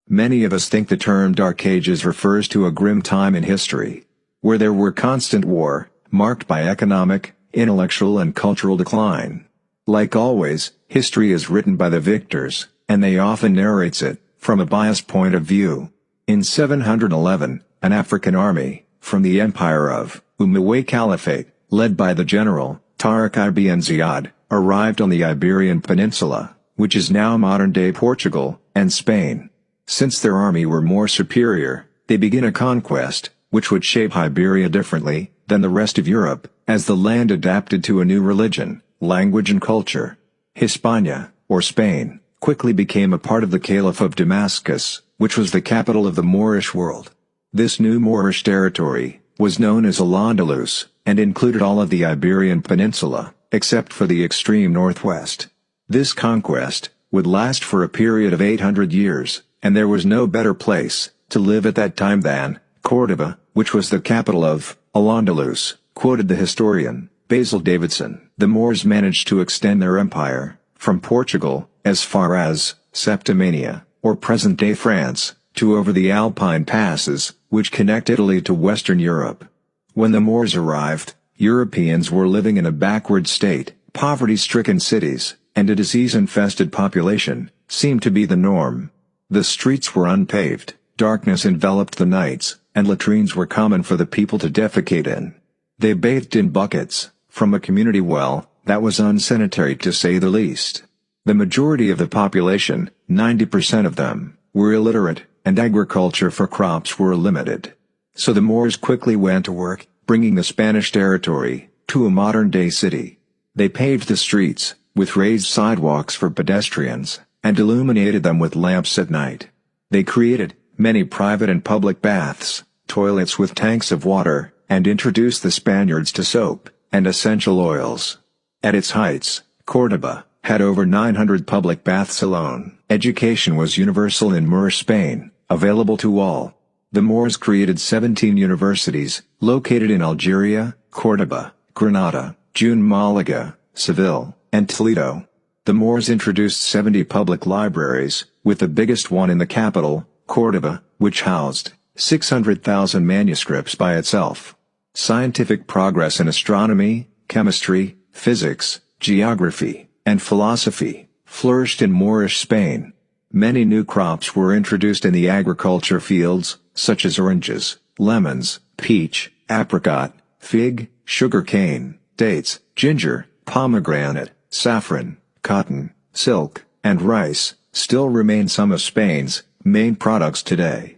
Many of us think the term Dark Ages refers to a grim time in history, where there were constant war, marked by economic, intellectual and cultural decline. Like always, history is written by the victors, and they often narrates it from a biased point of view. In 711, an African army, from the empire of Umayyad Caliphate, led by the general, Tariq ibn Ziyad, arrived on the Iberian Peninsula, which is now modern-day Portugal and Spain. Since their army were more superior, they began a conquest, which would shape Iberia differently than the rest of Europe, as the land adapted to a new religion, language and culture. Hispania, or Spain, quickly became a part of the Caliph of Damascus, which was the capital of the Moorish world. This new Moorish territory was known as Al-Andalus, and included all of the Iberian Peninsula, except for the extreme northwest. This conquest would last for a period of 800 years, and there was no better place to live at that time than Córdoba, which was the capital of Al-Andalus, quoted the historian Basil Davidson. The Moors managed to extend their empire from Portugal as far as Septimania, or present-day France, to over the Alpine passes, which connect Italy to Western Europe. When the Moors arrived, Europeans were living in a backward state, poverty-stricken cities, and a disease-infested population seemed to be the norm. The streets were unpaved, darkness enveloped the nights, and latrines were common for the people to defecate in. They bathed in buckets, from a community well, that was unsanitary to say the least. The majority of the population, 90% of them, were illiterate, and agriculture for crops were limited. So the Moors quickly went to work, bringing the Spanish territory to a modern-day city. They paved the streets with raised sidewalks for pedestrians, and illuminated them with lamps at night. They created many private and public baths, toilets with tanks of water, and introduced the Spaniards to soap and essential oils. At its heights, Córdoba had over 900 public baths alone. Education was universal in Moorish Spain, available to all. The Moors created 17 universities, located in Algeria, Córdoba, Granada, Jaén, Málaga, Seville, and Toledo. The Moors introduced 70 public libraries, with the biggest one in the capital, Córdoba, which housed 600,000 manuscripts by itself. Scientific progress in astronomy, chemistry, physics, geography, and philosophy flourished in Moorish Spain. Many new crops were introduced in the agriculture fields, such as oranges, lemons, peach, apricot, fig, sugar cane, dates, ginger, pomegranate, saffron, cotton, silk, and rice, still remain some of Spain's main products today.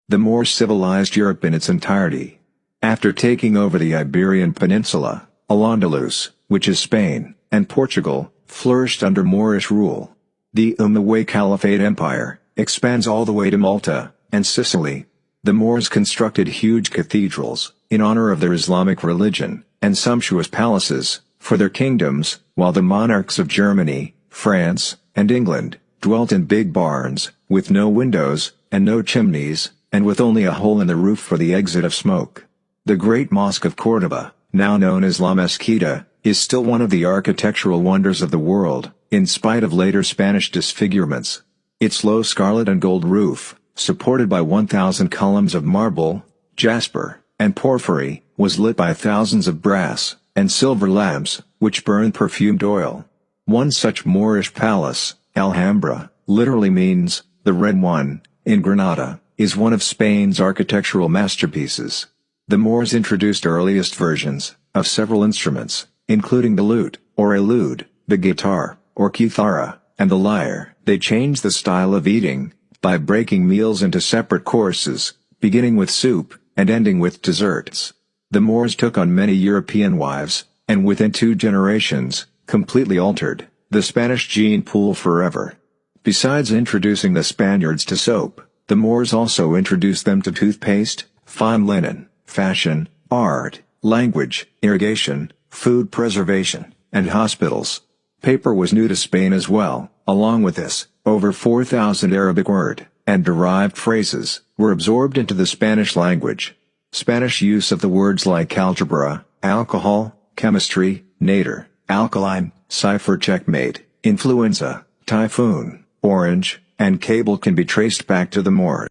The Moors civilized Europe in its entirety. After taking over the Iberian Peninsula, Al-Andalus, which is Spain, and Portugal, flourished under Moorish rule. The Umayyad Caliphate Empire expands all the way to Malta and Sicily. The Moors constructed huge cathedrals in honor of their Islamic religion, and sumptuous palaces for their kingdoms, while the monarchs of Germany, France, and England dwelt in big barns, with no windows, and no chimneys, and with only a hole in the roof for the exit of smoke. The Great Mosque of Córdoba, now known as La Mezquita, is still one of the architectural wonders of the world, in spite of later Spanish disfigurements. Its low scarlet and gold roof, supported by 1,000 columns of marble, jasper, and porphyry, was lit by thousands of brass and silver lamps, which burned perfumed oil. One such Moorish palace, Alhambra, literally means the Red One, in Granada, is one of Spain's architectural masterpieces. The Moors introduced earliest versions of several instruments, including the lute, or alud, the guitar, or kithara, and the lyre. They changed the style of eating by breaking meals into separate courses, beginning with soup and ending with desserts. The Moors took on many European wives, and within 2 generations, completely altered the Spanish gene pool forever. Besides introducing the Spaniards to soap, the Moors also introduced them to toothpaste, fine linen, fashion, art, language, irrigation, food preservation, and hospitals. Paper was new to Spain as well. Along with this, over 4,000 Arabic word and derived phrases were absorbed into the Spanish language. Spanish use of the words like algebra, alcohol, chemistry, nadir, alkaline, cipher, checkmate, influenza, typhoon, orange, and cable can be traced back to the Moors.